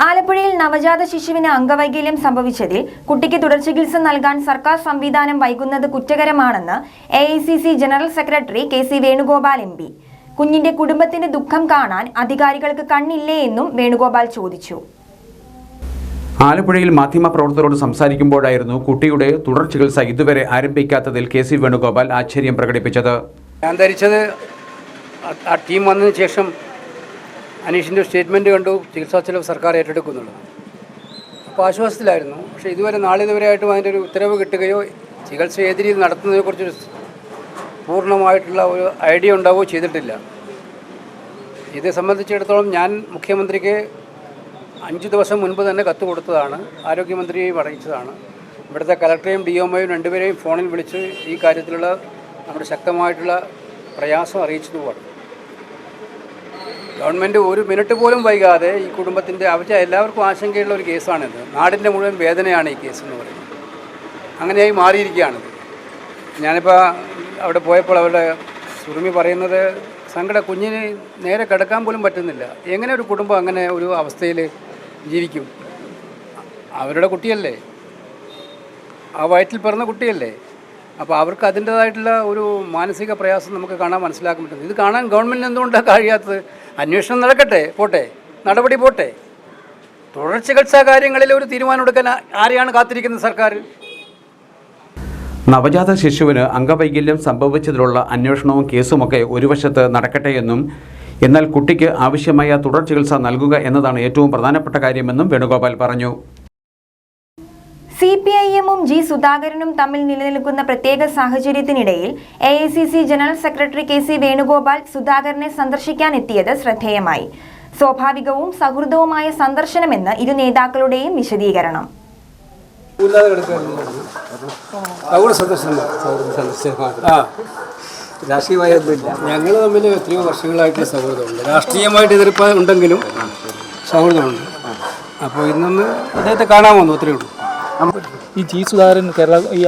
ആലപ്പുഴയിൽ നവജാത ശിശുവിന് അംഗവൈകല്യം സംഭവിച്ചതിൽ കുട്ടിക്ക് തുടർചികിത്സ നൽകാൻ സർക്കാർ സംവിധാനം വൈകുന്നത് കുറ്റകരമാണെന്ന് AICC general secretary KC Venugopal MP. കുഞ്ഞിന്റെ കുടുംബത്തിന്റെ ദുഃഖം കാണാൻ അധികാരികൾക്ക് കണ്ണില്ലേ എന്നും വേണുഗോപാൽ ചോദിച്ചു. ആലപ്പുഴയിൽ മാധ്യമപ്രവർത്തകരോട് സംസാരിക്കുമ്പോഴായിരുന്നു കുട്ടിയുടെ തുടർ ചികിത്സ ഇതുവരെ ആരംഭിക്കാത്തതിൽ KC വേണുഗോപാൽ ആശ്ചര്യം പ്രകടിപ്പിച്ചത്. ഞാൻ ധരിച്ചത് ആ ടീം വന്നതിന് ശേഷം അനീഷിൻ്റെ സ്റ്റേറ്റ്മെൻറ്റ് കണ്ടു ചികിത്സാ ചെലവ് സർക്കാർ ഏറ്റെടുക്കുന്നുള്ളൂ. അപ്പോൾ ആശ്വാസത്തിലായിരുന്നു. പക്ഷേ ഇതുവരെ നാളിതുവരെയായിട്ടും അതിൻ്റെ ഒരു ഉത്തരവ് കിട്ടുകയോ ചികിത്സ ഏത് രീതിയിൽ നടത്തുന്നതിനെക്കുറിച്ചൊരു പൂർണ്ണമായിട്ടുള്ള ഒരു ഐഡിയ ഉണ്ടാവുകയോ ചെയ്തിട്ടില്ല. ഇതേ സംബന്ധിച്ചിടത്തോളം ഞാൻ മുഖ്യമന്ത്രിക്ക് 5 ദിവസം മുൻപ് തന്നെ കത്ത് കൊടുത്തതാണ്, ആരോഗ്യമന്ത്രിയെയും അറിയിച്ചതാണ്. ഇവിടുത്തെ കലക്ടറെയും DMOയും രണ്ടുപേരെയും ഫോണിൽ വിളിച്ച് ഈ കാര്യത്തിലുള്ള നമ്മുടെ ശക്തമായിട്ടുള്ള പ്രയാസം അറിയിച്ചതുമാണ്. ഗവൺമെൻറ് ഒരു മിനിറ്റ് പോലും വൈകാതെ ഈ കുടുംബത്തിൻ്റെ എല്ലാവർക്കും ആശങ്കയുള്ള ഒരു കേസാണിത്. നാടിൻ്റെ മുഴുവൻ വേദനയാണ് ഈ കേസ് എന്ന് പറയുന്നത്. അങ്ങനെയായി മാറിയിരിക്കുകയാണിത്. ഞാനിപ്പോൾ അവിടെ പോയപ്പോൾ അവരുടെ സുറുമി പറയുന്നത് കുഞ്ഞിന് നേരെ കിടക്കാൻ പോലും പറ്റുന്നില്ല. എങ്ങനെ ഒരു കുടുംബം അങ്ങനെ ഒരു അവസ്ഥയിൽ ജീവിക്കും? അവരുടെ കുട്ടിയല്ലേ, ആ വയറ്റിൽ പിറന്ന കുട്ടിയല്ലേ. അപ്പോൾ അവർക്ക് അതിൻ്റേതായിട്ടുള്ള ഒരു മാനസിക പ്രയാസം നമുക്ക് കാണാൻ മനസ്സിലാക്കാൻ പറ്റുന്നത്. ഇത് കാണാൻ ഗവൺമെൻറ് എന്തുകൊണ്ടാണ് കഴിയാത്തത്? അന്വേഷണം നടക്കട്ടെ, പോട്ടെ, നടപടി പോട്ടെ. തുടർ ചികിത്സാ കാര്യങ്ങളിൽ ഒരു തീരുമാനം എടുക്കാൻ ആരെയാണ് കാത്തിരിക്കുന്നത് സർക്കാർ? നവജാത ശിശുവിന് അംഗവൈകല്യം സംഭവിച്ചതിലുള്ള അന്വേഷണവും കേസുമൊക്കെ ഒരു വശത്ത് നടക്കട്ടെ എന്നും എന്നാൽ കുട്ടിക്ക് ആവശ്യമായ തുടർ ചികിത്സ നൽകുക എന്നതാണ് ഏറ്റവും പ്രധാനപ്പെട്ട കാര്യമെന്നും വേണുഗോപാൽ പറഞ്ഞു. CPIM-ഉം G. സുധാകരനും തമ്മിൽ നിലനിൽക്കുന്ന പ്രത്യേക സാഹചര്യത്തിനിടയിൽ AICC general secretary KC Venugopal സുധാകരനെ സന്ദർശിക്കാനെത്തിയത് ശ്രദ്ധേയമായി. സ്വാഭാവികവും സൗഹൃദവുമായ സന്ദർശനമെന്ന് ഇരു നേതാക്കളുടെയും വിശദീകരണം. ഞങ്ങൾ തമ്മിൽ എത്രയോ വർഷങ്ങളായിട്ടുള്ള സൗഹൃദമുണ്ട്. രാഷ്ട്രീയമായിട്ട് എതിർപ്പ് ഉണ്ടെങ്കിലും സൗഹൃദമുണ്ട്. അപ്പോൾ ഇന്നൊന്ന് അദ്ദേഹത്തെ കാണാൻ വന്നു, അത്രയേ ഉള്ളൂ. ഈ G. സുധാകരൻ ഈ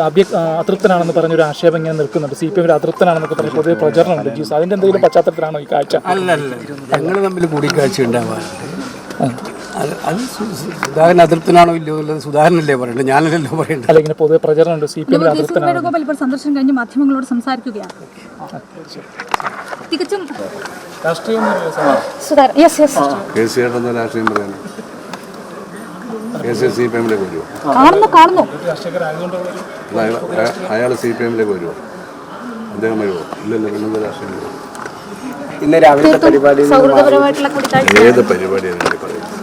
അതൃപ്തനാണെന്ന് പറഞ്ഞൊരു ആക്ഷേപം ഇങ്ങനെ നിൽക്കുന്നുണ്ട്. CPM അതൃപ്തനാണെന്നൊക്കെ പറഞ്ഞ് പൊതുവെ പ്രചരണമുണ്ട്. അതിൻ്റെ എന്തെങ്കിലും പശ്ചാത്തലത്തിലാണോ ഈ കാഴ്ച? അല്ലല്ല, ഞങ്ങൾ തമ്മിൽ കൂടിക്കാഴ്ച ഉണ്ടാവാറുണ്ട്. അത് സുധാകരൻ അതൃപ്തനാണോ ഇല്ലയോ എന്നുള്ളത് സുധാകരനല്ലേ പറയണ്ടത്, ഞാനല്ലല്ലോ പറയേണ്ടത്. അല്ല, ഇങ്ങനെ പൊതുവെ പ്രചരണമുണ്ട് CPM അതൃപ്തനാണ്. ഇപ്പോൾ സന്ദർശനം കഴിഞ്ഞ് മാധ്യമങ്ങളോട് സംസാരിക്കുകയാണ്. തികച്ചും രാഷ്ട്രീയം CPM-ലേക്ക് വരുമോ? അയാൾ CPM-ലേക്ക് വരുമോ? അദ്ദേഹം വരുമോ? ഇല്ലല്ലോ. പിന്നെന്താ രാഷ്ട്രീയം? ഇന്ന് രാവിലത്തെ പരിപാടി ഏത് പരിപാടിയാണ് പറയുന്നത്?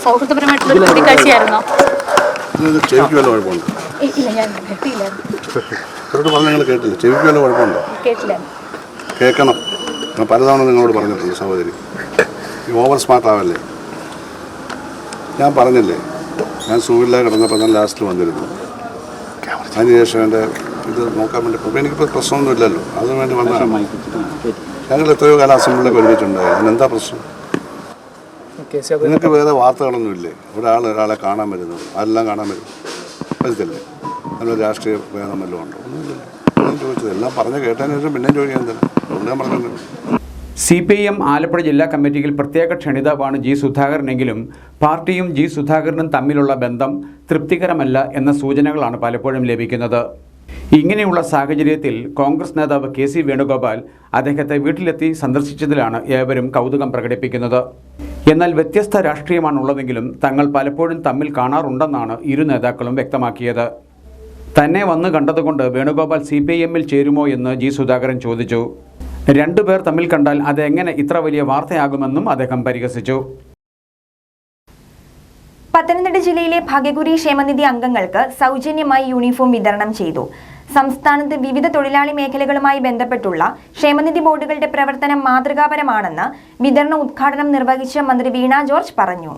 സൗഹൃദപരമായിട്ടുള്ള കൂടിക്കാഴ്ചയായിരുന്നോ? ചെവിക്ക് വല്ല കുഴപ്പമുണ്ടോ? പറഞ്ഞ നിങ്ങൾ കേട്ടില്ല. ചെവിക്ക് വല്ല കുഴപ്പമുണ്ടോ? കേൾക്കണം. ഞാൻ പലതവണ നിങ്ങളോട് പറഞ്ഞിട്ടുണ്ട് സഹോദരി, ഓവർ സ്മാർട്ട് ആവല്ലേ. ഞാൻ പറഞ്ഞില്ലേ, ഞാൻ സൂവില്ല കിടന്നപ്പോൾ ഞാൻ ലാസ്റ്റിൽ വന്നിരുന്നു. അതിനുശേഷം എൻ്റെ ഇത് നോക്കാൻ വേണ്ടി എനിക്കിപ്പോൾ പ്രശ്നമൊന്നുമില്ലല്ലോ, അതിനു വേണ്ടി വന്നതാണ്. ഞങ്ങൾ എത്രയോ കാലം അസംബ്ലിയിലൊക്കെ ഒരുമിച്ചുണ്ടായിരുന്നു. അതിനെന്താ പ്രശ്നം? നിങ്ങൾക്ക് വേറെ വാർത്തകളൊന്നുമില്ലേ? ഒരാളെ കാണാൻ വരുന്നത്, ആരെല്ലാം കാണാൻ വരും വരത്തില്ലേ? അതിന് രാഷ്ട്രീയ ഭേദം വല്ലതും ഉണ്ടോ? ഒന്നുമില്ലല്ലോ. ഞാൻ ചോദിച്ചത് എല്ലാം പറഞ്ഞ് കേട്ടതിന് ശേഷം പിന്നെയും ചോദിക്കാൻ തന്നെ അതുകൊണ്ട് ഞാൻ പറഞ്ഞിട്ടുണ്ട്. CPIM ആലപ്പുഴ ജില്ലാ കമ്മിറ്റിയിൽ പ്രത്യേക ക്ഷണിതാവാണ് G. സുധാകരനെങ്കിലും പാർട്ടിയും G. സുധാകരനും തമ്മിലുള്ള ബന്ധം തൃപ്തികരമല്ല എന്ന സൂചനകളാണ് പലപ്പോഴും ലഭിക്കുന്നത്. ഇങ്ങനെയുള്ള സാഹചര്യത്തിൽ കോൺഗ്രസ് നേതാവ് KC വേണുഗോപാൽ അദ്ദേഹത്തെ വീട്ടിലെത്തി സന്ദർശിച്ചതിലാണ് ഏവരും കൗതുകം പ്രകടിപ്പിക്കുന്നത്. എന്നാൽ വ്യത്യസ്ത രാഷ്ട്രീയമാണുള്ളതെങ്കിലും തങ്ങൾ പലപ്പോഴും തമ്മിൽ കാണാറുണ്ടെന്നാണ് ഇരു നേതാക്കളും വ്യക്തമാക്കിയത്. തന്നെ വന്ന് കണ്ടതുകൊണ്ട് വേണുഗോപാൽ CPIM-ൽ ചേരുമോ എന്ന് G. സുധാകരൻ ചോദിച്ചു. രണ്ടുപേർ തമ്മിൽ കണ്ടാൽ അതെങ്ങനെ ഇത്ര വലിയ വാർത്തയാകുമെന്നും അദ്ദേഹം പരിഹസിച്ചു. പത്തനംതിട്ട ജില്ലയിലെ ഭാഗ്യക്കുറി ക്ഷേമനിധി അംഗങ്ങൾക്ക് സൗജന്യമായി യൂണിഫോം വിതരണം ചെയ്തു. സംസ്ഥാനത്ത് വിവിധ തൊഴിലാളി മേഖലകളുമായി ബന്ധപ്പെട്ടുള്ള ക്ഷേമനിധി ബോർഡുകളുടെ പ്രവർത്തനം മാതൃകാപരമാണെന്ന് വിതരണ ഉദ്ഘാടനം നിർവഹിച്ച മന്ത്രി വീണ ജോർജ് പറഞ്ഞു.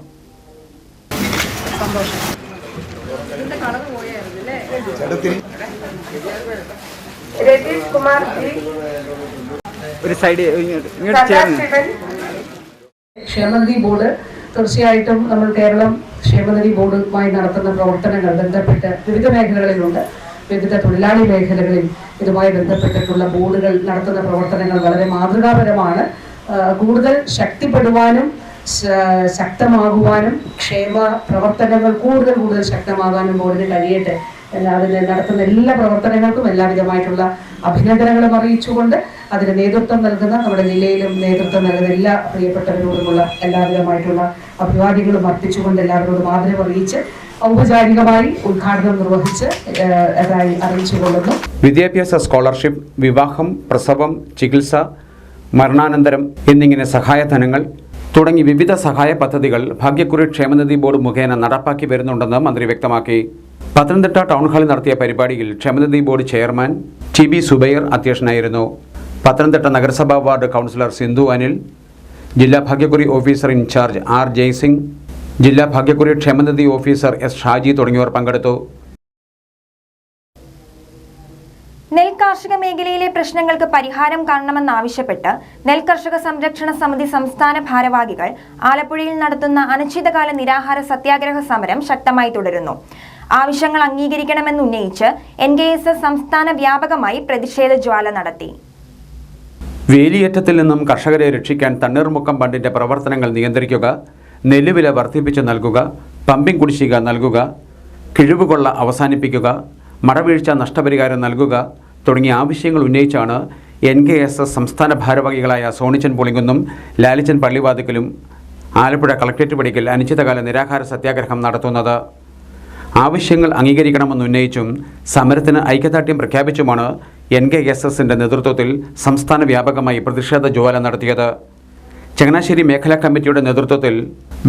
ക്ഷേമനിധി ബോർഡ് തീർച്ചയായിട്ടും നമ്മൾ കേരളം ക്ഷേമനിധി ബോർഡുമായി നടത്തുന്ന പ്രവർത്തനങ്ങൾ ബന്ധപ്പെട്ട് വിവിധ മേഖലകളിലുണ്ട്. വിവിധ തൊഴിലാളി മേഖലകളിൽ ഇതുമായി ബന്ധപ്പെട്ടിട്ടുള്ള ബോർഡുകൾ നടത്തുന്ന പ്രവർത്തനങ്ങൾ വളരെ മാതൃകാപരമാണ്. കൂടുതൽ ശക്തിപ്പെടുവാനും ശക്തമാകുവാനും ക്ഷേമ പ്രവർത്തനങ്ങൾ കൂടുതൽ ശക്തമാകാനും ബോർഡിന് കഴിയട്ടെ. അതിന് നടത്തുന്ന എല്ലാ പ്രവർത്തനങ്ങൾക്കും എല്ലാവിധമായിട്ടുള്ള അഭിനന്ദനങ്ങളും അറിയിച്ചുകൊണ്ട് അതിന് നേതൃത്വം നൽകുന്ന നമ്മുടെ ജില്ലയിലും നേതൃത്വം നൽകുന്ന എല്ലാ പ്രിയപ്പെട്ടവരോടുമുള്ള എല്ലാവിധമായിട്ടുള്ള അഭിവാദ്യങ്ങളും അർപ്പിച്ചുകൊണ്ട് എല്ലാവരോടും ആദരവ് അറിയിച്ച് ഔപചാരികമായി ഉദ്ഘാടനം നിർവഹിച്ച് അറിയിച്ചുകൊള്ളുന്നു. വിദ്യാഭ്യാസ സ്കോളർഷിപ്പ്, വിവാഹം, പ്രസവം, ചികിത്സ, മരണാനന്തരം എന്നിങ്ങനെ സഹായധനങ്ങൾ തുടങ്ങി വിവിധ സഹായ പദ്ധതികൾ ഭാഗ്യക്കുറി ക്ഷേമനിധി ബോർഡ് മുഖേന നടപ്പാക്കി വരുന്നുണ്ടെന്ന് മന്ത്രി വ്യക്തമാക്കി. പത്തനംതിട്ട ടൗൺ ഹാളിൽ നടത്തിയ പരിപാടിയിൽ ക്ഷേമനിധി board chairman T B Subair അധ്യക്ഷനായിരുന്നു. പത്തനംതിട്ട നഗരസഭാ വാർഡ് കൗൺസിലർ സിന്ധു അനിൽ, ജില്ലാ ഭാഗ്യക്കുറി ഓഫീസർ ഇൻചാർജ് ആർ ജയ്സിംഗ്, ജില്ലാ ഭാഗ്യക്കുറി ക്ഷേമനിധി ഓഫീസർ എസ് ഷാജി തുടങ്ങിയവർ പങ്കെടുത്തു. നെൽകാർഷിക മേഖലയിലെ പ്രശ്നങ്ങൾക്ക് പരിഹാരം കാണണമെന്നാവശ്യപ്പെട്ട് നെൽകർഷക സംരക്ഷണ സമിതി സംസ്ഥാന ഭാരവാഹികൾ ആലപ്പുഴയിൽ നടത്തുന്ന അനിശ്ചിതകാല നിരാഹാര സത്യാഗ്രഹ സമരം ശക്തമായി തുടരുന്നു. ആവശ്യങ്ങൾ അംഗീകരിക്കണമെന്നുന്നയിച്ച് NKSS സംസ്ഥാന വ്യാപകമായി പ്രതിഷേധ ജ്വാല നടത്തി. വേലിയേറ്റത്തിൽ നിന്നും കർഷകരെ രക്ഷിക്കാൻ തണ്ണീർമുക്കം ബണ്ടിന്റെ പ്രവർത്തനങ്ങൾ നിയന്ത്രിക്കുക, നെല്ലുവില വർദ്ധിപ്പിച്ച് നൽകുക, പമ്പിംഗ് കുടിശ്ശിക നൽകുക, കിഴിവുകൊള്ള അവസാനിപ്പിക്കുക, മടവീഴ്ച നഷ്ടപരിഹാരം നൽകുക തുടങ്ങിയ ആവശ്യങ്ങൾ ഉന്നയിച്ചാണ് NKSS സംസ്ഥാന ഭാരവാഹികളായ സോണിച്ചൻ പുളിങ്കുന്നും ലാലിച്ചൻ പള്ളിവാതിക്കലും ആലപ്പുഴ കളക്ട്രേറ്റ് പടിക്കൽ അനിശ്ചിതകാല നിരാഹാര സത്യാഗ്രഹം നടത്തുന്നത്. ആവശ്യങ്ങൾ അംഗീകരിക്കണമെന്നുന്നയിച്ചും സമരത്തിന് ഐക്യദാർഢ്യം പ്രഖ്യാപിച്ചുമാണ് NKSSന്റെ നേതൃത്വത്തിൽ സംസ്ഥാന വ്യാപകമായി പ്രതിഷേധ ജ്വാല നടത്തിയത്. ചങ്ങനാശ്ശേരി മേഖലാ കമ്മിറ്റിയുടെ നേതൃത്വത്തിൽ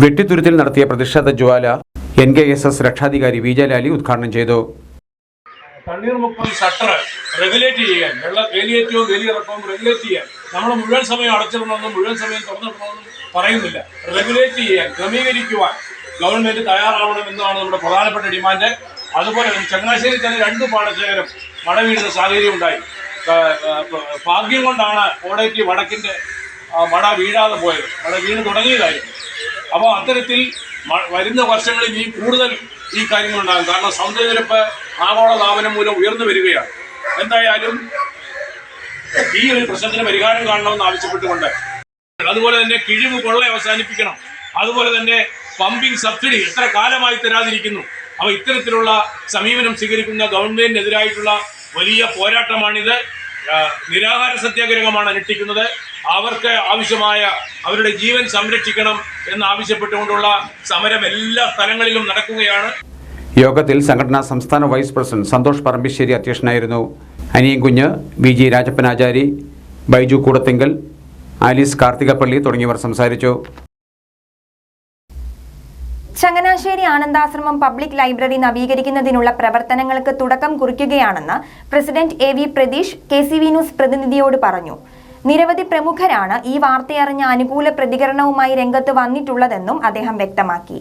വെട്ടിത്തുരുത്തിൽ നടത്തിയ പ്രതിഷേധ ജ്വാല NKSS രക്ഷാധികാരി വിജയലാലി ഉദ്ഘാടനം ചെയ്തു. തണ്ണീർമുക്കം ഷട്ടർ റെഗുലേറ്റ് ചെയ്യാൻ, വേലിയേറ്റവും വേലിയിറക്കവും റെഗുലേറ്റ് ചെയ്യാൻ, നമ്മൾ മുഴുവൻ സമയം അടച്ചിടണമെന്നും മുഴുവൻ സമയം തുറന്നിടണമെന്നും പറയുന്നില്ല. റെഗുലേറ്റ് ചെയ്യാൻ, ക്രമീകരിക്കുവാൻ ഗവൺമെന്റ് തയ്യാറാവണമെന്നാണ് നമ്മുടെ പ്രധാനപ്പെട്ട ഡിമാൻഡ്. അതുപോലെ ചങ്ങനാശ്ശേരി തന്നെ 2 പാടശേഖരം മഴ വീഴുന്ന സാഹചര്യം ഉണ്ടായി. ഭാഗ്യം കൊണ്ടാണ് കോടേറ്റി വടക്കിൻ്റെ മഴ വീഴാതെ പോയത്, മഴ വീണ് തുടങ്ങിയതായിരുന്നു. അപ്പോൾ അത്തരത്തിൽ വരുന്ന വർഷങ്ങളിൽ ഇനി കൂടുതൽ ഈ കാര്യങ്ങളുണ്ടാകും. കാരണം സമുദ്രനിരപ്പ് ആഗോളതാപനം മൂലം ഉയർന്നു വരികയാണ്. എന്തായാലും ഈ ഒരു പ്രശ്നത്തിന് പരിഹാരം കാണണമെന്ന് ആവശ്യപ്പെട്ടുകൊണ്ട്, അതുപോലെ തന്നെ കിഴിവ് കൊള്ള അവസാനിപ്പിക്കണം, അതുപോലെ തന്നെ പമ്പിംഗ് സബ്സിഡി എത്ര കാലമായി തരാതിരിക്കുന്നു. അപ്പോൾ ഇത്തരത്തിലുള്ള സമീപനം സ്വീകരിക്കുന്ന ഗവൺമെന്റിനെതിരായിട്ടുള്ള വലിയ പോരാട്ടമാണിത്. നിരാഹാര സത്യാഗ്രഹമാണ് അനുഷ്ഠിക്കുന്നത്. അവർക്ക് ആവശ്യമായ അവരുടെ ജീവൻ സംരക്ഷിക്കണം എന്നാവശ്യപ്പെട്ടുകൊണ്ടുള്ള സമരം എല്ലാ സ്ഥലങ്ങളിലും നടക്കുകയാണ്. യോഗത്തിൽ സംഘടനാ സംസ്ഥാന വൈസ് പ്രസിഡന്റ് സന്തോഷ് പറമ്പിശ്ശേരി അധ്യക്ഷനായിരുന്നു. അനിയൻകുഞ്ഞ്, VG രാജപ്പനാചാരി, ബൈജു കൂടത്തിങ്കൽ, ആലീസ് കാർത്തികപ്പള്ളി തുടങ്ങിയവർ സംസാരിച്ചു. ചങ്ങനാശ്ശേരി ആനന്ദാശ്രമം പബ്ലിക് ലൈബ്രറി നവീകരിക്കുന്നതിനുള്ള പ്രവർത്തനങ്ങൾക്ക് തുടക്കം കുറിക്കുകയാണെന്ന് president AV Pratheesh KCV news പ്രതിനിധിയോട് പറഞ്ഞു. നിരവധി പ്രമുഖരാണ് ഈ വാർത്തയറിഞ്ഞ അനുകൂല പ്രതികരണവുമായി രംഗത്ത് വന്നിട്ടുള്ളതെന്നും അദ്ദേഹം വ്യക്തമാക്കി.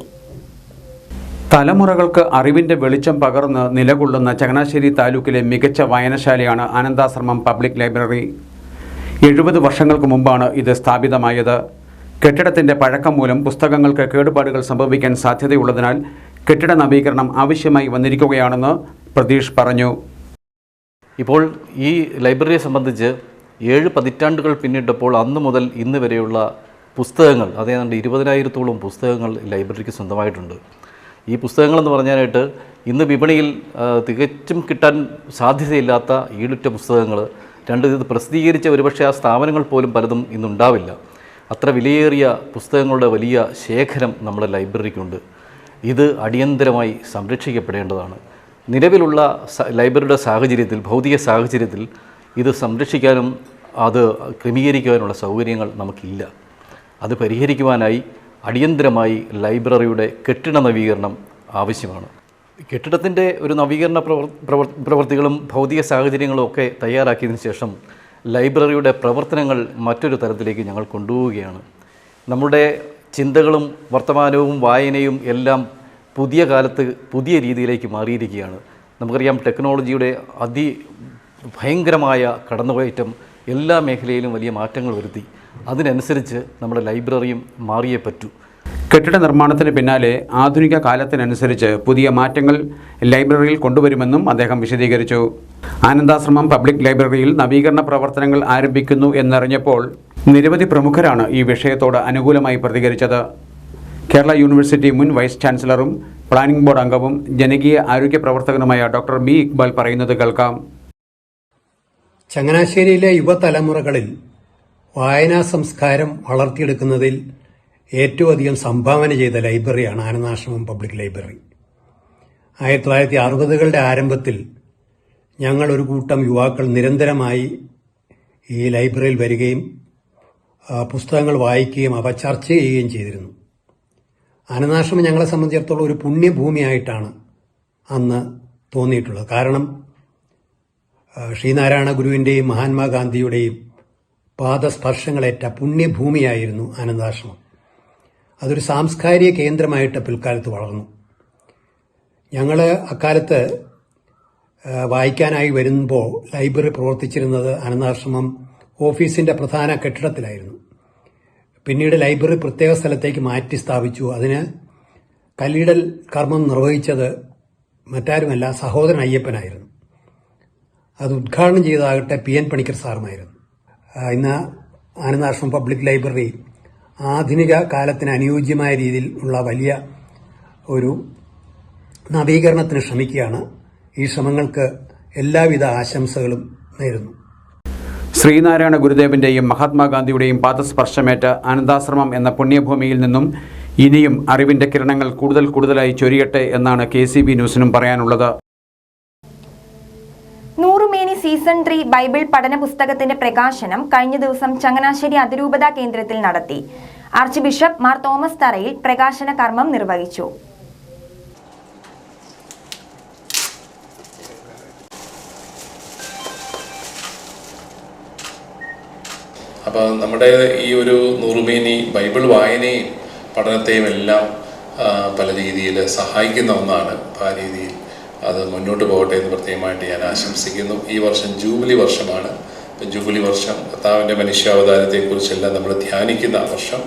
തലമുറകൾക്ക് അറിവിന്റെ വെളിച്ചം പകർന്ന് നിലകൊള്ളുന്ന ചങ്ങനാശ്ശേരി താലൂക്കിലെ മികച്ച വായനശാലയാണ് ആനന്ദാശ്രമം പബ്ലിക് ലൈബ്രറി. 70 വർഷങ്ങൾക്ക് മുമ്പാണ് ഇത് സ്ഥാപിതമായത്. കെട്ടിടത്തിന്റെ പഴക്കം മൂലം പുസ്തകങ്ങൾക്ക് കേടുപാടുകൾ സംഭവിക്കാൻ സാധ്യതയുള്ളതിനാൽ കെട്ടിട നവീകരണം ആവശ്യമായി വന്നിരിക്കുകയാണെന്ന് പ്രതീഷ് പറഞ്ഞു. ഇപ്പോൾ ഈ ലൈബ്രറിയെ സംബന്ധിച്ച് 7 പതിറ്റാണ്ടുകൾ പിന്നിട്ടപ്പോൾ അന്ന് മുതൽ ഇന്ന് വരെയുള്ള പുസ്തകങ്ങൾ, അതേതാണ്ട് 20,000-ഓളം പുസ്തകങ്ങൾ ലൈബ്രറിക്ക് സ്വന്തമായിട്ടുണ്ട്. ഈ പുസ്തകങ്ങളെന്ന് പറഞ്ഞാനായിട്ട് ഇന്ന് വിപണിയിൽ തികച്ചും കിട്ടാൻ സാധ്യതയില്ലാത്ത ഈടുറ്റ പുസ്തകങ്ങൾ, ഇത് പ്രസിദ്ധീകരിച്ച ഒരുപക്ഷെ ആ സ്ഥാപനങ്ങൾ പോലും പലതും ഇന്നുണ്ടാവില്ല. അത്ര വിലയേറിയ പുസ്തകങ്ങളുടെ വലിയ ശേഖരം നമ്മുടെ ലൈബ്രറിക്കുണ്ട്. ഇത് അടിയന്തരമായി സംരക്ഷിക്കപ്പെടേണ്ടതാണ്. നിലവിലുള്ള ലൈബ്രറിയുടെ സാഹചര്യത്തിൽ, ഭൗതിക സാഹചര്യത്തിൽ ഇത് സംരക്ഷിക്കാനും അത് ക്രമീകരിക്കുവാനുള്ള സൗകര്യങ്ങൾ നമുക്കില്ല. അത് പരിഹരിക്കുവാനായി അടിയന്തരമായി ലൈബ്രറിയുടെ കെട്ടിട നവീകരണം ആവശ്യമാണ്. കെട്ടിടത്തിൻ്റെ ഒരു നവീകരണ പ്രവൃത്തികളും ഭൗതിക സാഹചര്യങ്ങളും ഒക്കെ തയ്യാറാക്കിയതിന് ശേഷം ലൈബ്രറിയുടെ പ്രവർത്തനങ്ങൾ മറ്റൊരു തലത്തിലേക്ക് ഞങ്ങൾ കൊണ്ടുപോവുകയാണ്. നമ്മുടെ ചിന്തകളും വർത്തമാനവും വായനയും എല്ലാം പുതിയ കാലത്ത് പുതിയ രീതിയിലേക്ക് മാറിയിരിക്കുകയാണ്. നമുക്കറിയാം, ടെക്നോളജിയുടെ ഭയങ്കരമായ കടന്നുകയറ്റം എല്ലാ മേഖലയിലും വലിയ മാറ്റങ്ങൾ വരുത്തി. അതിനനുസരിച്ച് നമ്മുടെ ലൈബ്രറിയും മാറിയേ പറ്റൂ. കെട്ടിട നിർമ്മാണത്തിന് പിന്നാലെ ആധുനിക കാലത്തിനനുസരിച്ച് പുതിയ മാറ്റങ്ങൾ ലൈബ്രറിയിൽ കൊണ്ടുവരുമെന്നും അദ്ദേഹം വിശദീകരിച്ചു. ആനന്ദാശ്രമം പബ്ലിക് ലൈബ്രറിയിൽ നവീകരണ പ്രവർത്തനങ്ങൾ ആരംഭിക്കുന്നു എന്നറിഞ്ഞപ്പോൾ നിരവധി പ്രമുഖരാണ് ഈ വിഷയത്തോട് അനുകൂലമായി പ്രതികരിച്ചത്. കേരള യൂണിവേഴ്സിറ്റി മുൻ വൈസ് ചാൻസലറും പ്ലാനിംഗ് ബോർഡ് അംഗവും ജനകീയ ആരോഗ്യ പ്രവർത്തകനുമായ ഡോക്ടർ മി ഇക്ബാൽ പറയുന്നത് കേൾക്കാം. ചങ്ങനാശ്ശേരിയിലെ യുവതലമുറകളിൽ വായനാ സംസ്കാരം വളർത്തിയെടുക്കുന്നതിൽ ഏറ്റവും അധികം സംഭാവന ചെയ്ത ലൈബ്രറിയാണ് ആനന്ദാശ്രമം പബ്ലിക് ലൈബ്രറി. 1960കളുടെ ആരംഭത്തിൽ ഞങ്ങൾ ഒരു കൂട്ടം യുവാക്കൾ നിരന്തരമായി ഈ ലൈബ്രറിയിൽ വരികയും പുസ്തകങ്ങൾ വായിക്കുകയും അവ ചർച്ച ചെയ്യുകയും ചെയ്തിരുന്നു. ആനന്ദാശ്രമം ഞങ്ങളെ സംബന്ധിച്ചിടത്തോളം ഒരു പുണ്യഭൂമിയായിട്ടാണ് അന്ന് തോന്നിയിട്ടുള്ളത്. കാരണം ശ്രീനാരായണ ഗുരുവിൻ്റെയും മഹാത്മാഗാന്ധിയുടെയും പാദസ്പർശങ്ങളേറ്റ പുണ്യഭൂമിയായിരുന്നു ആനന്ദാശ്രമം. അതൊരു സാംസ്കാരിക കേന്ദ്രമായിട്ട് പിൽക്കാലത്ത് വളർന്നു. ഞങ്ങൾ അക്കാലത്ത് വായിക്കാനായി വരുമ്പോൾ ലൈബ്രറി പ്രവർത്തിച്ചിരുന്നത് ആനന്ദാശ്രമം ഓഫീസിൻ്റെ പ്രധാന കെട്ടിടത്തിലായിരുന്നു. പിന്നീട് ലൈബ്രറി പ്രത്യേക സ്ഥലത്തേക്ക് മാറ്റി സ്ഥാപിച്ചു. അതിന് കല്ലിടൽ കർമ്മം നിർവഹിച്ചത് മറ്റാരുമല്ല, സഹോദരൻ അയ്യപ്പനായിരുന്നു. അത് ഉദ്ഘാടനം ചെയ്തതാകട്ടെ PN പണിക്കർ സാറുമായിരുന്നു. ഇന്ന് ആനന്ദാശ്രമം പബ്ലിക് ലൈബ്രറി ആധുനിക കാലത്തിന് അനുയോജ്യമായ രീതിയിൽ ഉള്ള വലിയ ഒരു നവീകരണത്തിന് ശ്രമിക്കുകയാണ്. ഈ ശ്രമങ്ങൾക്ക് എല്ലാവിധ ആശംസകളും നേരുന്നു. ശ്രീനാരായണ ഗുരുദേവന്റെയും മഹാത്മാഗാന്ധിയുടെയും പാദസ്പർശമേറ്റ ആനന്ദാശ്രമം എന്ന പുണ്യഭൂമിയിൽ നിന്നും ഇനിയും അറിവിന്റെ കിരണങ്ങൾ കൂടുതലായി ചൊരിയട്ടെ എന്നാണ് KCB ന്യൂസിനും പറയാനുള്ളത്. നൂറുമേനി സീസൺ 3 ബൈബിൾ പഠന പുസ്തകത്തിന്റെ പ്രകാശനം കഴിഞ്ഞ ദിവസം ചങ്ങനാശ്ശേരി അതിരൂപതാ കേന്ദ്രത്തിൽ നടത്തി. ആർച്ച് ബിഷപ്പ് മാർ തോമസ് തറയിൽ പ്രകാശന കർമ്മം നിർവഹിച്ചു. അപ്പോൾ നമ്മുടെ ഈ ഒരു നൂറുമേനി ബൈബിൾ വായനയും പഠനത്തെയും എല്ലാം പല രീതിയിൽ സഹായിക്കുന്ന ഒന്നാണ്. അപ്പോൾ ആ രീതിയിൽ അത് മുന്നോട്ട് പോകട്ടെ എന്ന് പ്രത്യേകമായിട്ട് ഞാൻ ആശംസിക്കുന്നു. ഈ വർഷം ജൂബിലി വർഷമാണ്. ജൂബിലി വർഷം കർത്താവിൻ്റെ മനുഷ്യാവതാരത്തെക്കുറിച്ചെല്ലാം നമ്മൾ ധ്യാനിക്കുന്ന വർഷം.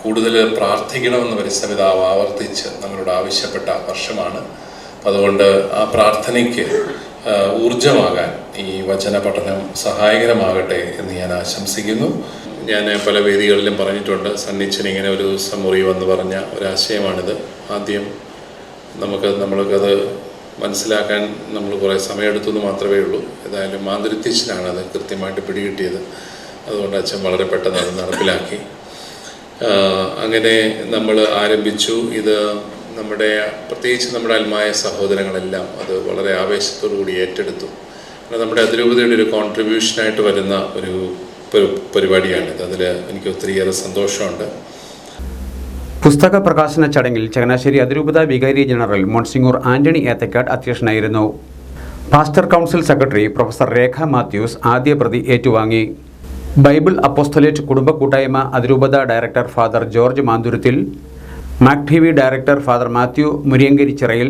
കൂടുതൽ പ്രാർത്ഥിക്കണമെന്ന് പരിസരപിതാവ് ആവർത്തിച്ച് നമ്മളോട് ആവശ്യപ്പെട്ട വർഷമാണ്. അതുകൊണ്ട് ആ പ്രാർത്ഥനയ്ക്ക് ഊർജമാകാൻ ഈ വചന പഠനം സഹായകരമാകട്ടെ എന്ന് ഞാൻ ആശംസിക്കുന്നു. ഞാൻ പല വേദികളിലും പറഞ്ഞിട്ടുണ്ട്, സന്നിച്ചൻ ഇങ്ങനെ ഒരു ദിവസം മുറി വന്ന് പറഞ്ഞ ഒരാശയമാണിത്. ആദ്യം നമ്മൾക്കത് മനസ്സിലാക്കാൻ നമ്മൾ കുറേ സമയമെടുത്തു എന്ന് മാത്രമേ ഉള്ളൂ. ഏതായാലും മാന്ത്രിത്യച്ചിനാണ് അത് കൃത്യമായിട്ട് പിടികിട്ടിയത്. അതുകൊണ്ട് അച്ഛൻ വളരെ പെട്ടെന്ന് അത് നടപ്പിലാക്കി. അങ്ങനെ നമ്മൾ ആരംഭിച്ചു. ഇത് പ്രത്യേകിച്ച് നമ്മുടെ ആത്മായ സഹോദരങ്ങളെല്ലാം അത് വളരെ ആവേശത്തോടു കൂടി ഏറ്റെടുത്തു. നമ്മുടെ അതിരൂപതയുടെ ഒരു കോൺട്രിബ്യൂഷനായിട്ട് വരുന്ന ഒരു പരിപാടിയാണിത്. അതിൽ എനിക്ക് ഒത്തിരിയേറെ സന്തോഷമുണ്ട്. പുസ്തക പ്രകാശന ചടങ്ങിൽ ചങ്ങനാശ്ശേരി അതിരൂപത വികാരി ജനറൽ മോൺസിങ്ങൂർ ആന്റണി ഏത്തക്കാട് അധ്യക്ഷനായിരുന്നു. Pastor council secretary professor Rekha Mathews ആദ്യ പ്രതി ഏറ്റുവാങ്ങി. ബൈബിൾ അപ്പോസ്തലേറ്റ് കുടുംബ കൂട്ടായ്മ അതിരൂപത director father George Manthuruthil, MACTV director father Mathew Muriyankarichirayil,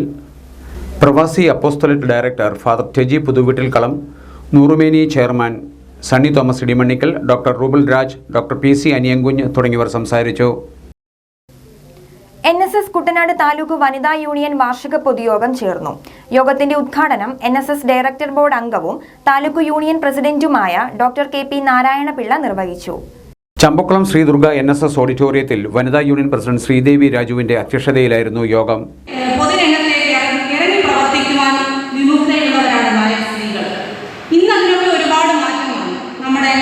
പ്രവാസി apostolate director father Teji Puthuveettil Kalam, Noorumeni chairman Sunny Thomas Idimannickal, doctor Rubal Raj, doctor PC Aniyankunju തുടങ്ങിയവർ സംസാരിച്ചു. NSS കുട്ടനാട് താലൂക്ക് വനിതാ യൂണിയൻ വാർഷിക പൊതുയോഗം ചേർന്നു. യോഗത്തിന്റെ ഉദ്ഘാടനം NSS ഡയറക്ടർ ബോർഡ് അംഗവും താലൂക്ക് യൂണിയൻ പ്രസിഡന്റുമായ ഡോക്ടർ KP നാരായണപിള്ള നിർവഹിച്ചു. ചമ്പക്കുളം ശ്രീ ദുർഗ NSS ഓഡിറ്റോറിയത്തിൽ വനിതാ യൂണിയൻ പ്രസിഡന്റ് ശ്രീദേവി രാജുവിന്റെ അധ്യക്ഷതയിലായിരുന്നു യോഗം. പൊതുരംഗത്തേക്ക് ഇറങ്ങി പ്രവർത്തിക്കുവാൻ വിമുക്തയുള്ളവരാണ് സ്ത്രീകൾ. ഇന്ന് അതിനൊക്കെ ഒരുപാട് മാറ്റമാണ്. നമ്മുടെ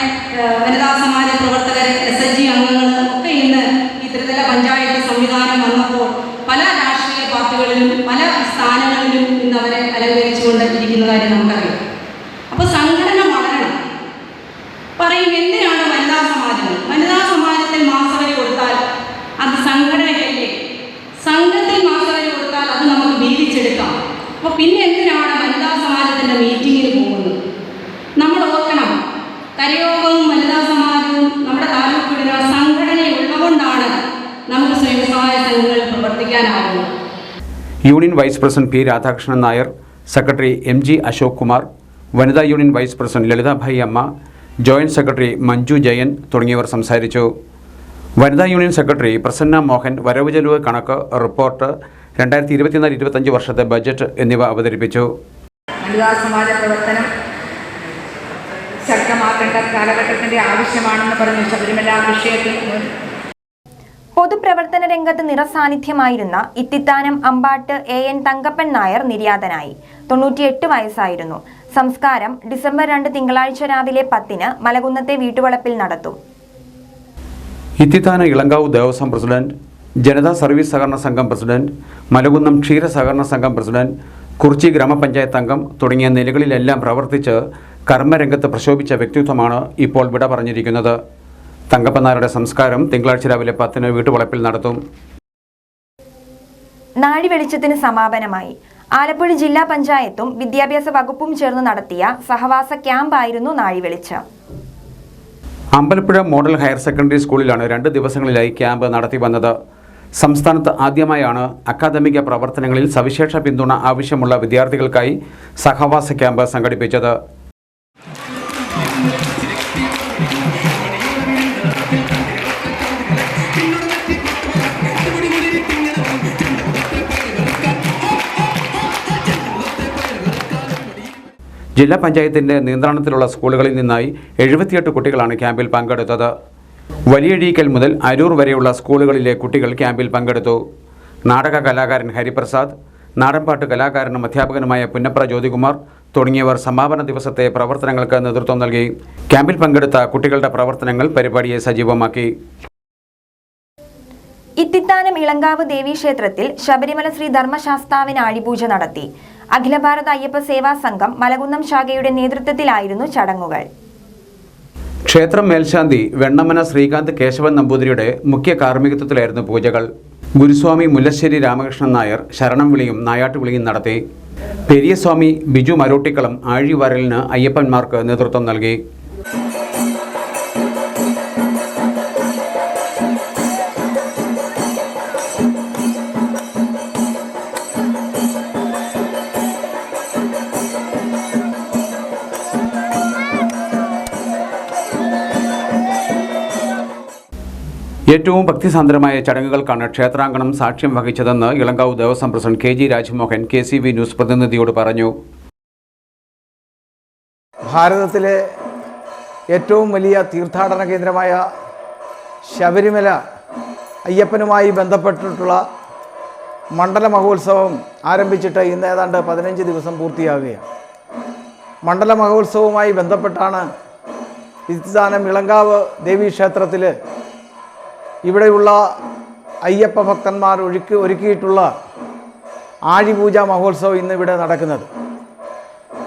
വനിതാ സമാജ പ്രവർത്തകർ, SHG അംഗങ്ങൾ ഒക്കെ ഇന്ന് ഈ ത്രിതല പഞ്ചായത്ത് സംവിധാനം വന്നപ്പോൾ പല രാഷ്ട്രീയ പാർട്ടികളിലും പല സ്ഥാനങ്ങളിലും ഇന്ന് അവരെ അലങ്കരിച്ചുകൊണ്ട് ഇരിക്കുന്ന കാര്യം നമുക്കറിയാം. അപ്പോൾ സംഘടന വളരണം. പറയും, എന്തിനാണ് വനിതാ സമാജത്തിൽ മാസവരി കൊടുത്താൽ അത് സംഘടനയല്ലേ? സംഘത്തിൽ മാസവരി കൊടുത്താൽ അത് നമുക്ക് വീതിച്ചെടുക്കാം. അപ്പോൾ പിന്നെ എന്തിനാണ് വനിതാ സമാജത്തിൻ്റെ മീറ്റിങ്ങിന് പോകുന്നത്? നമ്മൾ ഓർക്കണം, കരയോഗവും വനിതാ സമാജവും നമ്മുടെ താലൂക്കിലുള്ള സംഘടനയുള്ളതുകൊണ്ടാണ് നമുക്ക് സ്വയം സഹായ സംഘങ്ങൾ പ്രവർത്തിക്കാനാവുന്നത്. Union vice president P Radhakrishnan Nair, secretary MG Ashok Kumar, വനിതാ യൂണിയൻ വൈസ് പ്രസിഡന്റ് ലളിതാഭായി അമ്മ, ജോയിന്റ് സെക്രട്ടറി മഞ്ജു ജയൻ തുടങ്ങിയവർ സംസാരിച്ചു. വനിതാ യൂണിയൻ സെക്രട്ടറി പ്രസന്ന മോഹൻ വരവ് ചെലവ് കണക്ക്, റിപ്പോർട്ട്, 2024-25 വർഷത്തെ ബജറ്റ് എന്നിവ അവതരിപ്പിച്ചു. വനിതാ സമാജ പ്രവർത്തനം ശക്തമാക്കേണ്ട കാലഘട്ടത്തിൻ്റെ ആവശ്യമാണെന്ന് പറഞ്ഞു ശബരിമല വിഷയത്തിൽ. പൊതുപ്രവർത്തന രംഗത്ത് നിറസാന്നിധ്യമായിരുന്ന ഇത്തിത്താനം അമ്പാട്ട് AN തങ്കപ്പൻ നായർ നിര്യാതനായി. 98 വയസ്സായിരുന്നു. സംസ്കാരം ഡിസംബർ 2 തിങ്കളാഴ്ച രാവിലെ 10-ന് മലകുന്നത്തെ വീട്ടുവളപ്പിൽ നടത്തും. ഇത്തിത്താനം ഇളങ്കാവ് ദേവസ്വം പ്രസിഡന്റ്, ജനതാ സർവീസ് സഹകരണ സംഘം പ്രസിഡന്റ്, മലകുന്നം ക്ഷീര സഹകരണ സംഘം പ്രസിഡന്റ്, കുറിച്ചി ഗ്രാമപഞ്ചായത്ത് അംഗം തുടങ്ങിയ നിലകളിലെല്ലാം പ്രവർത്തിച്ച് കർമ്മരംഗത്ത് പ്രശോഭിച്ച വ്യക്തിത്വമാണ് ഇപ്പോൾ വിട പറഞ്ഞിരിക്കുന്നത്. തങ്കപ്പനാരുടെ സംസ്കാരം തിങ്കളാഴ്ച രാവിലെ 10-ന് വീട്ടുവളപ്പിൽ നടത്തും. നാഴി വെളിച്ചത്തിന് സമാപനമായി. ആലപ്പുഴ ജില്ലാ പഞ്ചായത്തും വിദ്യാഭ്യാസ വകുപ്പും ചേർന്ന് നടത്തിയ സഹവാസ ക്യാമ്പായിരുന്നു നാഴി വെളിച്ചം. അമ്പലപ്പുഴ മോഡൽ ഹയർ സെക്കൻഡറി സ്കൂളിലാണ് 2 ദിവസങ്ങളിലായി ക്യാമ്പ് നടത്തി വന്നത്. സംസ്ഥാനത്ത് ആദ്യമായാണ് അക്കാദമിക പ്രവർത്തനങ്ങളിൽ സവിശേഷ പിന്തുണ ആവശ്യമുള്ള വിദ്യാർത്ഥികൾക്കായി സഹവാസ ക്യാമ്പ് സംഘടിപ്പിച്ചത്. ജില്ലാ പഞ്ചായത്തിൻ്റെ നിയന്ത്രണത്തിലുള്ള സ്കൂളുകളിൽ നിന്നായി 78 കുട്ടികളാണ് ക്യാമ്പിൽ പങ്കെടുത്തത്. വലിയഴീക്കൽ മുതൽ അരൂർ വരെയുള്ള സ്കൂളുകളിലെ കുട്ടികൾ ക്യാമ്പിൽ പങ്കെടുത്തു. നാടക കലാകാരൻ ഹരിപ്രസാദ്, നാടൻപാട്ട് കലാകാരനും അധ്യാപകനുമായ പുന്നപ്ര ജ്യോതികുമാർ തുടങ്ങിയവർ സമാപന ദിവസത്തെ പ്രവർത്തനങ്ങൾക്ക് നേതൃത്വം നൽകി. ക്യാമ്പിൽ പങ്കെടുത്ത കുട്ടികളുടെ പ്രവർത്തനങ്ങൾ പരിപാടിയെ സജീവമാക്കി. ഇത്തിത്താനം ഇളങ്കാവ് ദേവീക്ഷേത്രത്തിൽ ശബരിമല ശ്രീ ധർമ്മശാസ്താവിന് ആഴിപൂജ നടത്തി. അഖില ഭാരത അയ്യപ്പ സേവാ സംഘം മലകുന്നം ശാഖയുടെ നേതൃത്വത്തിലായിരുന്നു ചടങ്ങുകൾ. ക്ഷേത്രം മേൽശാന്തി വെണ്ണമന ശ്രീകാന്ത് കേശവൻ നമ്പൂതിരിയുടെ മുഖ്യ കാർമ്മികത്വത്തിലായിരുന്നു പൂജകൾ. ഗുരുസ്വാമി മുല്ലശ്ശേരി രാമകൃഷ്ണൻ നായർ ശരണം വിളിയും നായാട്ടുവിളിയും നടത്തി. പെരിയസ്വാമി ബിജു മരോട്ടിക്കളം ആഴിവാരലിന് അയ്യപ്പന്മാർക്ക് നേതൃത്വം നൽകി. ഏറ്റവും ഭക്തിസാന്ദ്രമായ ചടങ്ങുകൾക്കാണ് ക്ഷേത്രാങ്കണം സാക്ഷ്യം വഹിച്ചതെന്ന് Elankavu Devaswom president KG Rajmohan KCV news പ്രതിനിധിയോട് പറഞ്ഞു. ഭാരതത്തിലെ ഏറ്റവും വലിയ തീർത്ഥാടന കേന്ദ്രമായ ശബരിമല അയ്യപ്പനുമായി ബന്ധപ്പെട്ടിട്ടുള്ള മണ്ഡല മഹോത്സവം ആരംഭിച്ചിട്ട് ഇന്ന് ഏതാണ്ട് 15 ദിവസം പൂർത്തിയാകുകയാണ്. മണ്ഡല മഹോത്സവവുമായി ബന്ധപ്പെട്ടാണ് ഇത്തിത്താനം ഇളങ്കാവ് ദേവീക്ഷേത്രത്തിൽ ഇവിടെയുള്ള അയ്യപ്പ ഭക്തന്മാർ ഒരുക്കിയിട്ടുള്ള ആഴിപൂജ മഹോത്സവം ഇന്നിവിടെ നടക്കുന്നത്.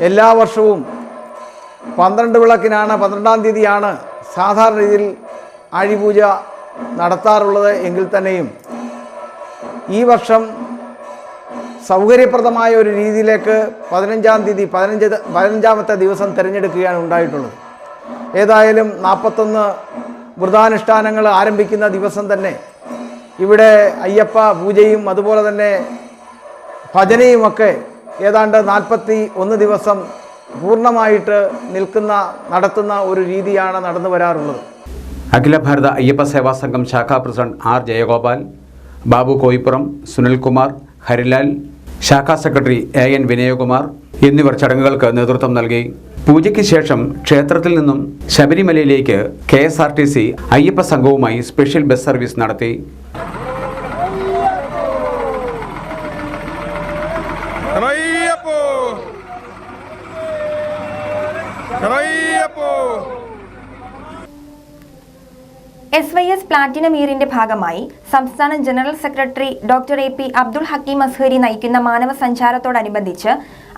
എല്ലാ വർഷവും 12 വിളക്കിനാണ് 12-ാം തീയതിയാണ് സാധാരണ രീതിയിൽ ആഴിപൂജ നടത്താറുള്ളത് എങ്കിൽ തന്നെയും ഈ വർഷം സൗകര്യപ്രദമായ ഒരു രീതിയിലേക്ക് 15-ാം തീയതി 15-ാമത്തെ ദിവസം തിരഞ്ഞെടുക്കുകയാണ് ഉണ്ടായിട്ടുള്ളത്. ഏതായാലും 41 വ്രതാനുഷ്ഠാനങ്ങൾ ആരംഭിക്കുന്ന ദിവസം തന്നെ ഇവിടെ അയ്യപ്പ പൂജയും അതുപോലെ തന്നെ ഭജനയുമൊക്കെ ഏതാണ്ട് 41 ദിവസം പൂർണ്ണമായിട്ട് നടത്തുന്ന ഒരു രീതിയാണ് നടന്നു വരാറുള്ളത്. അഖില ഭാരത അയ്യപ്പ സേവാ സംഘം ശാഖാ പ്രസിഡന്റ് R ജയഗോപാൽ, ബാബു കോയിപ്പുറം, സുനിൽകുമാർ, ഹരിലാൽ, ശാഖാ സെക്രട്ടറി AN വിനയകുമാർ എന്നിവർ ചടങ്ങുകൾക്ക് നേതൃത്വം നൽകി. പൂജയ്ക്ക് ശേഷം ക്ഷേത്രത്തിൽ നിന്നും ശബരിമലയിലേക്ക് KSRTC അയ്യപ്പ സംഘവുമായി സ്പെഷ്യൽ ബസ് സർവീസ് നടത്തി. SYS പ്ലാറ്റിനം ഇയറിന്റെ ഭാഗമായി സംസ്ഥാന general secretary doctor AP Abdul Hakeem Azhari നയിക്കുന്ന മാനവ സഞ്ചാരത്തോടനുബന്ധിച്ച്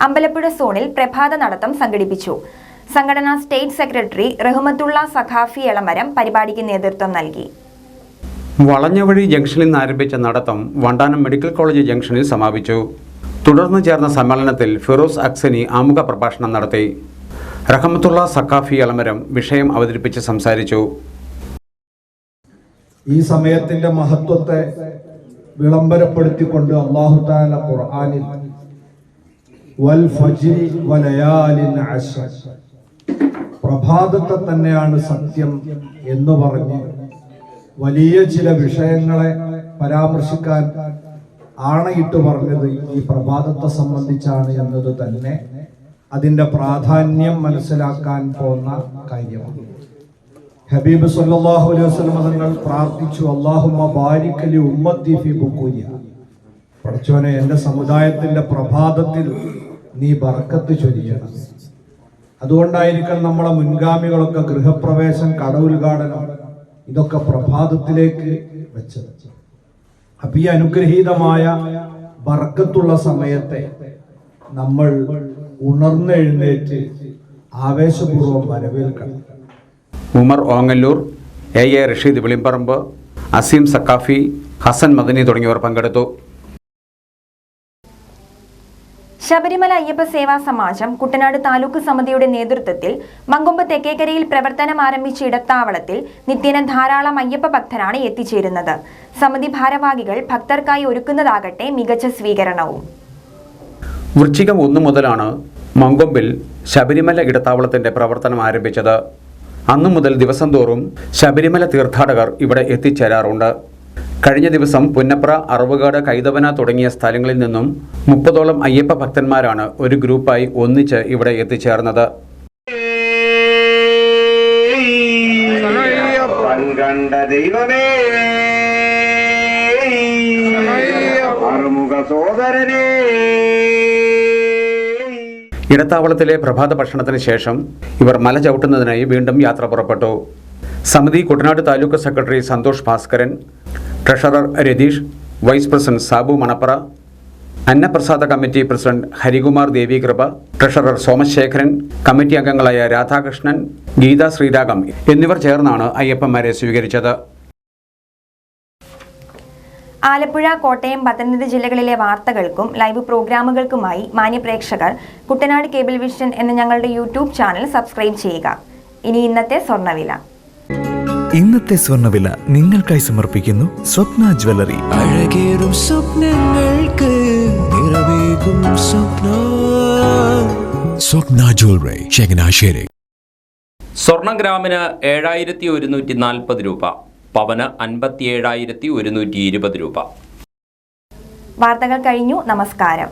അമ്പലപ്പുഴ സോണിൽ പ്രഭാത നടത്തം സംഘടിപ്പിച്ചു. സംഘടനാ സ്റ്റേറ്റ് സെക്രട്ടറി റഹ്മത്തുള്ള സഖാഫി എളമരം പരിപാടിക്ക് നേതൃത്വം നൽകി. വളഞ്ഞവഴി ജംഗ്ഷനിൽ നിന്ന് ആരംഭിച്ച നടത്തം വണ്ടാനം മെഡിക്കൽ കോളേജ് ജംഗ്ഷനിൽ സമാപിച്ചു. തുടർന്ന് ചേർന്ന സമ്മേളനത്തിൽ ഫിറോസ് അക്സനി ആമുഖ പ്രഭാഷണം നടത്തി. റഹ്മത്തുള്ള സഖാഫി എളമരം വിഷയം അവതരിപ്പിച്ച് സംസാരിച്ചു. ഈ സമയത്തിന്റെ മഹത്വത്തെ വിളംബരപ്പെടുത്തിക്കൊണ്ട് അല്ലാഹു തആല ഖുർആനിൽ വൽ ഫജ്രി വലയാലിൻ അശ്ർ, പ്രഭാതത്തെ തന്നെയാണ് സത്യം എന്ന് പറഞ്ഞ് വലിയ ചില വിഷയങ്ങളെ പരാമർശിക്കാൻ ആണയിട്ട് പറഞ്ഞത് ഈ പ്രഭാതത്തെ സംബന്ധിച്ചാണ് എന്നത് തന്നെ അതിൻ്റെ പ്രാധാന്യം മനസ്സിലാക്കാൻ പോകുന്ന കാര്യമാണ്. ഹബീബ് സല്ലല്ലാഹു അലൈഹി വസല്ലം തങ്ങൾ പ്രാർത്ഥിച്ചു, അല്ലാഹുമ്മ ബാരിക് ലി ഉമ്മത്തി ഫി ബുകൂരിഹ. പടച്ചോനെ, എൻ്റെ സമുദായത്തിൻ്റെ പ്രഭാതത്തിൽ നീ ബർക്കത്ത് ചൊരിയണം. അതുകൊണ്ടായിരിക്കും നമ്മളെ മുൻഗാമികളൊക്കെ ഗൃഹപ്രവേശം, കട-ഉദ്ഘാടനം ഇതൊക്കെ പ്രഭാതത്തിലേക്ക് വെച്ചത്. അപ്പൊ ഈ അനുഗ്രഹീതമായ ബർക്കത്തുള്ള സമയത്തെ നമ്മൾ ഉണർന്നെഴുന്നേറ്റ് ആവേശപൂർവ്വം വരവേൽക്കണം. ഉമർ ഓങ്ങല്ലൂർ, എ റഷീദ് വെളിമ്പറമ്പ്, അസീം സക്കാഫി, ഹസൻ മദനി തുടങ്ങിയവർ പങ്കെടുത്തു. ശബരിമല അയ്യപ്പ സേവാ സമാജം കുട്ടനാട് താലൂക്ക് സമിതിയുടെ നേതൃത്വത്തിൽ മങ്കൊമ്പ് തെക്കേക്കരയിൽ പ്രവർത്തനം ആരംഭിച്ച ഇടത്താവളത്തിൽ നിത്യേന ധാരാളം അയ്യപ്പ ഭക്തരാണ് എത്തിച്ചേരുന്നത്. സമിതി ഭാരവാഹികൾ ഭക്തർക്കായി ഒരുക്കുന്നതാകട്ടെ മികച്ച സ്വീകരണവും. വൃശ്ചികം 1 മുതലാണ് മങ്കൊമ്പിൽ ശബരിമല ഇടത്താവളത്തിന്റെ പ്രവർത്തനം ആരംഭിച്ചത്. അന്നു മുതൽ ദിവസം തോറും ശബരിമല തീർത്ഥാടകർ ഇവിടെ എത്തിച്ചേരാറുണ്ട്. കഴിഞ്ഞ ദിവസം പുന്നപ്ര, അറവുകാട്, കൈതവന തുടങ്ങിയ സ്ഥലങ്ങളിൽ നിന്നും 30ഓളം അയ്യപ്പ ഭക്തന്മാരാണ് ഒരു ഗ്രൂപ്പായി ഒന്നിച്ച് ഇവിടെ എത്തിച്ചേർന്നത്. ഇടത്താവളത്തിലെ പ്രഭാത ഭക്ഷണത്തിന് ശേഷം ഇവർ മല ചവിട്ടുന്നതിനായി വീണ്ടും യാത്ര പുറപ്പെട്ടു. സമിതി Kuttanad taluk secretary Santhosh Bhaskaran, treasurer Ratheesh, vice president Sabu Manappara, Annaprasada committee president Harikumar Devikripa, treasurer Somasekharan, committee അംഗങ്ങളായ രാധാകൃഷ്ണൻ, ഗീത ശ്രീരാഗം എന്നിവർ ചേർന്നാണ് അയ്യപ്പന്മാരെ സ്വീകരിച്ചത്. ആലപ്പുഴ, കോട്ടയം, പത്തനംതിട്ട ജില്ലകളിലെ വാർത്തകൾക്കും ലൈവ് പ്രോഗ്രാമുകൾക്കുമായി മാന്യപ്രേക്ഷകർ കുട്ടനാട് കേബിൾ വിഷൻ എന്ന ഞങ്ങളുടെ യൂട്യൂബ് ചാനൽ സബ്സ്ക്രൈബ് ചെയ്യുക. ഇനി ഇന്നത്തെ സ്വർണ്ണവില. ഇന്നത്തെ സ്വർണ്ണവില നിങ്ങൾക്കായി സമർപ്പിക്കുന്നു സ്വപ്ന ജ്വല്ലറി. അഴകേറും സ്വപ്നങ്ങൾക്ക് നിറവേകും സ്വപ്ന ജ്വല്ലറി, ചങ്ങനാശ്ശേരി. സ്വർണം ഗ്രാമിന് 7140 രൂപ, പവന് 57,120 രൂപ. വാർത്തകൾ കഴിഞ്ഞു. നമസ്കാരം.